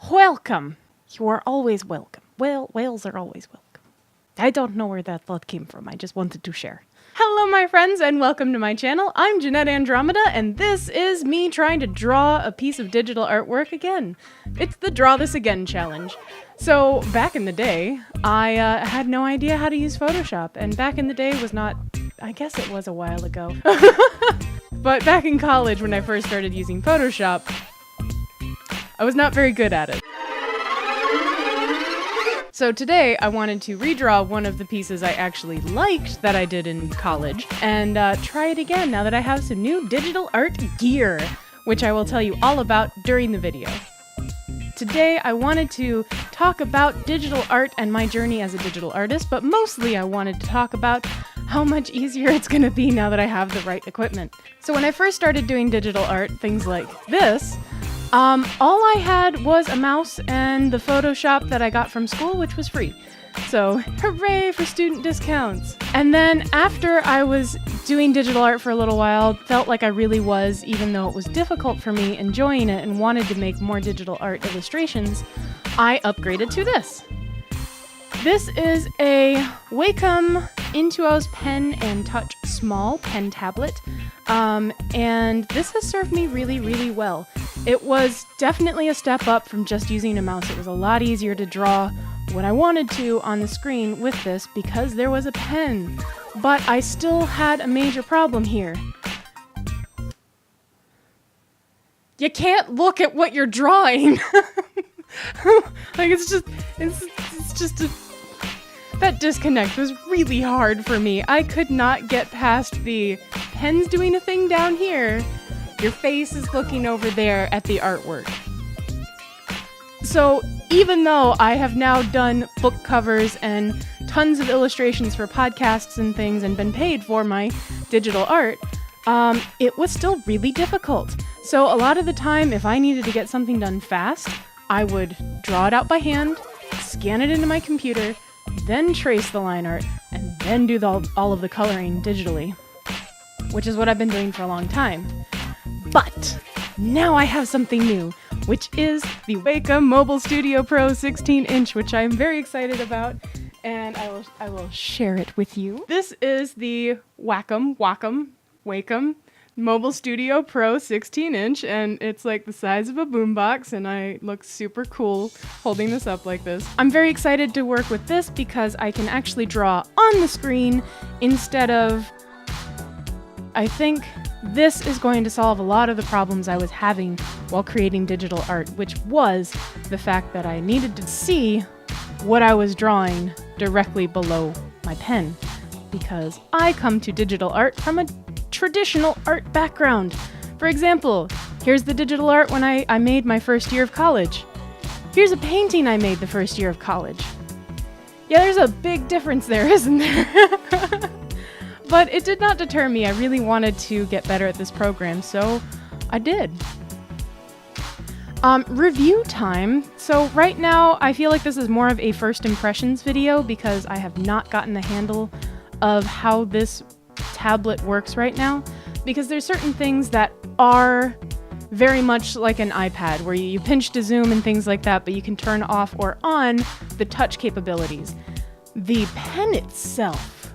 Welcome. You are always welcome. Well, whales are always welcome. I don't know where that thought came from. I just wanted to share. Hello, my friends, and welcome to my channel. I'm Jeanette Andromeda, and this is me trying to draw a piece of digital artwork again. It's the Draw This Again challenge. So, back in the day, I had no idea how to use Photoshop, and back in the day was not... I guess it was a while ago. But back in college, when I first started using Photoshop, I was not very good at it. So today, I wanted to redraw one of the pieces I actually liked that I did in college, and try it again now that I have some new digital art gear, which I will tell you all about during the video. Today, I wanted to talk about digital art and my journey as a digital artist, but mostly I wanted to talk about how much easier it's gonna be now that I have the right equipment. So when I first started doing digital art, things like this, all I had was a mouse and the Photoshop that I got from school, which was free. So, hooray for student discounts! And then after I was doing digital art for a little while, felt like I really was, even though it was difficult for me, enjoying it and wanted to make more digital art illustrations, I upgraded to this. This is a Wacom Intuos Pen and Touch Small pen tablet, and this has served me really, really well. It was definitely a step up from just using a mouse. It was a lot easier to draw what I wanted to on the screen with this because there was a pen. But I still had a major problem here. You can't look at what you're drawing. Like it's just a... That disconnect was really hard for me. I could not get past the pen's doing a thing down here. Your face is looking over there at the artwork. So even though I have now done book covers and tons of illustrations for podcasts and things and been paid for my digital art, it was still really difficult. So a lot of the time, if I needed to get something done fast, I would draw it out by hand, scan it into my computer, then trace the line art, and then do all of the coloring digitally, which is what I've been doing for a long time. But now I have something new, which is the Wacom Mobile Studio Pro 16-inch, which I am very excited about, and I will share it with you. This is the Wacom Mobile Studio Pro 16-inch, and it's like the size of a boombox, and I look super cool holding this up like this. I'm very excited to work with this because I can actually draw on the screen instead of... I think this is going to solve a lot of the problems I was having while creating digital art, which was the fact that I needed to see what I was drawing directly below my pen, because I come to digital art from a traditional art background. For example, here's the digital art when I made my first year of college. Here's a painting I made the first year of college. Yeah, there's a big difference there, isn't there? But it did not deter me. I really wanted to get better at this program, so I did. Review time. So right now, I feel like this is more of a first impressions video because I have not gotten the handle of how this tablet works right now, because there's certain things that are very much like an iPad where you pinch to zoom and things like that, but you can turn off or on the touch capabilities. The pen itself,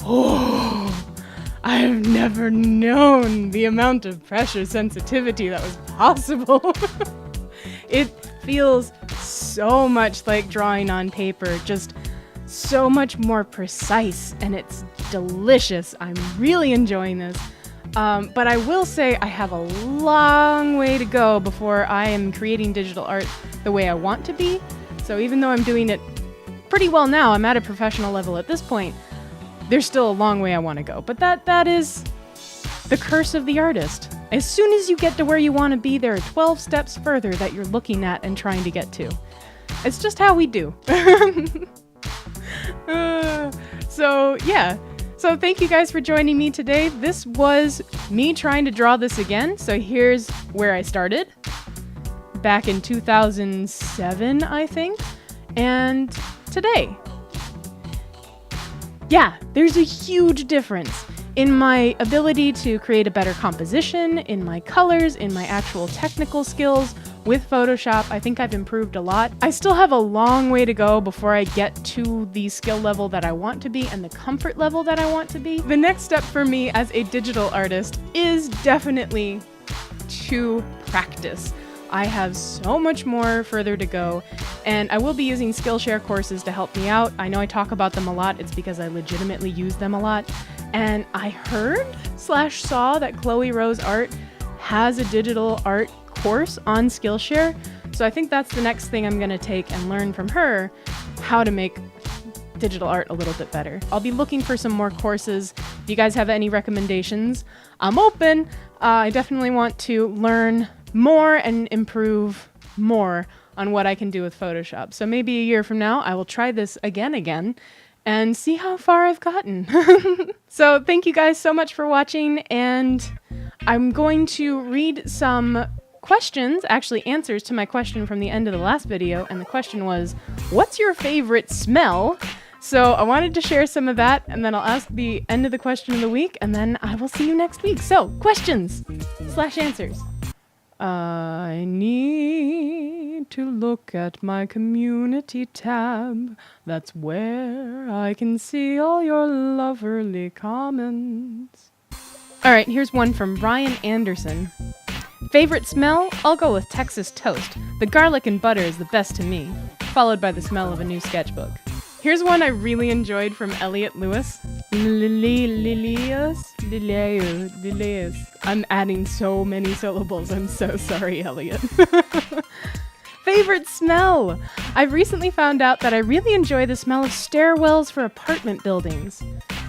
oh, I've never known the amount of pressure sensitivity that was possible. It feels so much like drawing on paper, just so much more precise, and it's delicious. I'm really enjoying this. But I will say I have a long way to go before I am creating digital art the way I want to be. So even though I'm doing it pretty well now, I'm at a professional level at this point, there's still a long way I want to go. But that is the curse of the artist. As soon as you get to where you want to be, there are 12 steps further that you're looking at and trying to get to. It's just how we do. So yeah. So thank you guys for joining me today. This was me trying to draw this again. So here's where I started. Back in 2007, I think. And today. Yeah, there's a huge difference in my ability to create a better composition, in my colors, in my actual technical skills, with Photoshop. I think I've improved a lot. I still have a long way to go before I get to the skill level that I want to be and the comfort level that I want to be. The next step for me as a digital artist is definitely to practice. I have so much more further to go, and I will be using Skillshare courses to help me out. I know I talk about them a lot. It's because I legitimately use them a lot. And I heard/saw that Chloe Rose Art has a digital art course on Skillshare. So I think that's the next thing I'm going to take and learn from her, how to make digital art a little bit better. I'll be looking for some more courses. If you guys have any recommendations, I'm open. I definitely want to learn more and improve more on what I can do with Photoshop. So maybe a year from now, I will try this again, and see how far I've gotten. So thank you guys so much for watching, and I'm going to read some questions, actually answers to my question from the end of the last video, and the question was, what's your favorite smell? So I wanted to share some of that, and then I'll ask the end of the question of the week, and then I will see you next week. So, questions/answers. I need to look at my community tab. That's where I can see all your loverly comments. Alright, here's one from Ryan Anderson. Favorite smell? I'll go with Texas toast. The garlic and butter is the best to me, followed by the smell of a new sketchbook. Here's one I really enjoyed from Elliot Lewis. Lilius. I'm adding so many syllables. I'm so sorry, Elliot. Favorite smell? I've recently found out that I really enjoy the smell of stairwells for apartment buildings. ?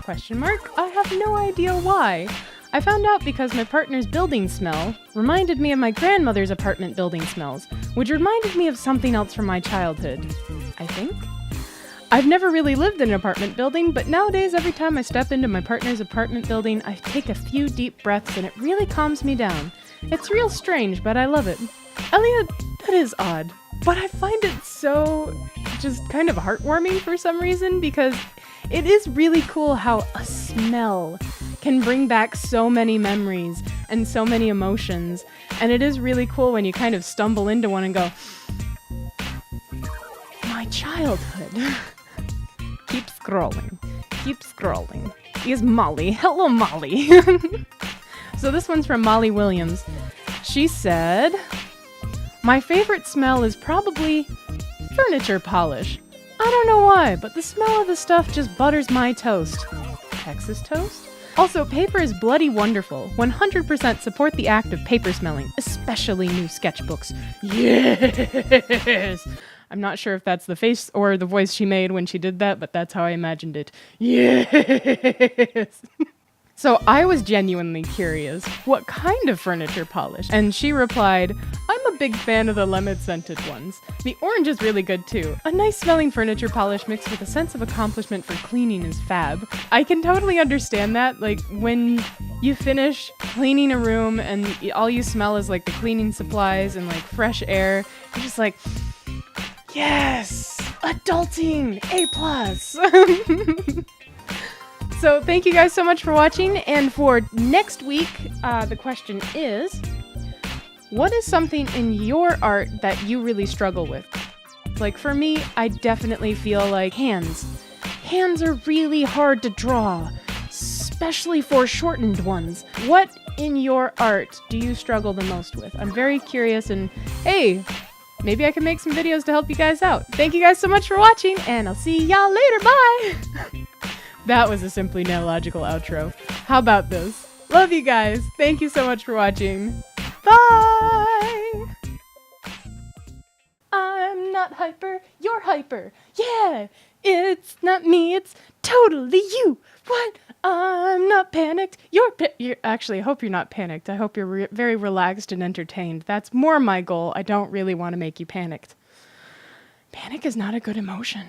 I have no idea why. I found out because my partner's building smell reminded me of my grandmother's apartment building smells, which reminded me of something else from my childhood, I think. I've never really lived in an apartment building, but nowadays every time I step into my partner's apartment building, I take a few deep breaths and it really calms me down. It's real strange, but I love it. Elliot, that is odd, but I find it so just kind of heartwarming for some reason, because it is really cool how a smell can bring back so many memories and so many emotions, and it is really cool when you kind of stumble into one and go, my childhood. Keep scrolling. Here's Molly. Hello, Molly. So this one's from Molly Williams. She said, my favorite smell is probably furniture polish. I don't know why, but the smell of the stuff just butters my toast. Texas toast? Also, paper is bloody wonderful. 100% support the act of paper smelling, especially new sketchbooks. Yes! I'm not sure if that's the face or the voice she made when she did that, but that's how I imagined it. Yes! So I was genuinely curious, what kind of furniture polish? And she replied, I'm a big fan of the lemon-scented ones. The orange is really good too. A nice smelling furniture polish mixed with a sense of accomplishment for cleaning is fab. I can totally understand that, like when you finish cleaning a room and all you smell is like the cleaning supplies and like fresh air, you're just like, yes! Adulting! A+! So thank you guys so much for watching, and for next week, the question is, what is something in your art that you really struggle with? Like for me, I definitely feel like hands. Hands are really hard to draw, especially for shortened ones. What in your art do you struggle the most with? I'm very curious, and hey, maybe I can make some videos to help you guys out. Thank you guys so much for watching, and I'll see y'all later. Bye! That was a simply nailogical outro. How about this? Love you guys. Thank you so much for watching. Bye! I'm not hyper, you're hyper. Yeah! It's not me, it's totally you. What? I'm not panicked. You're actually, I hope you're not panicked. I hope you're very relaxed and entertained. That's more my goal. I don't really want to make you panicked. Panic is not a good emotion.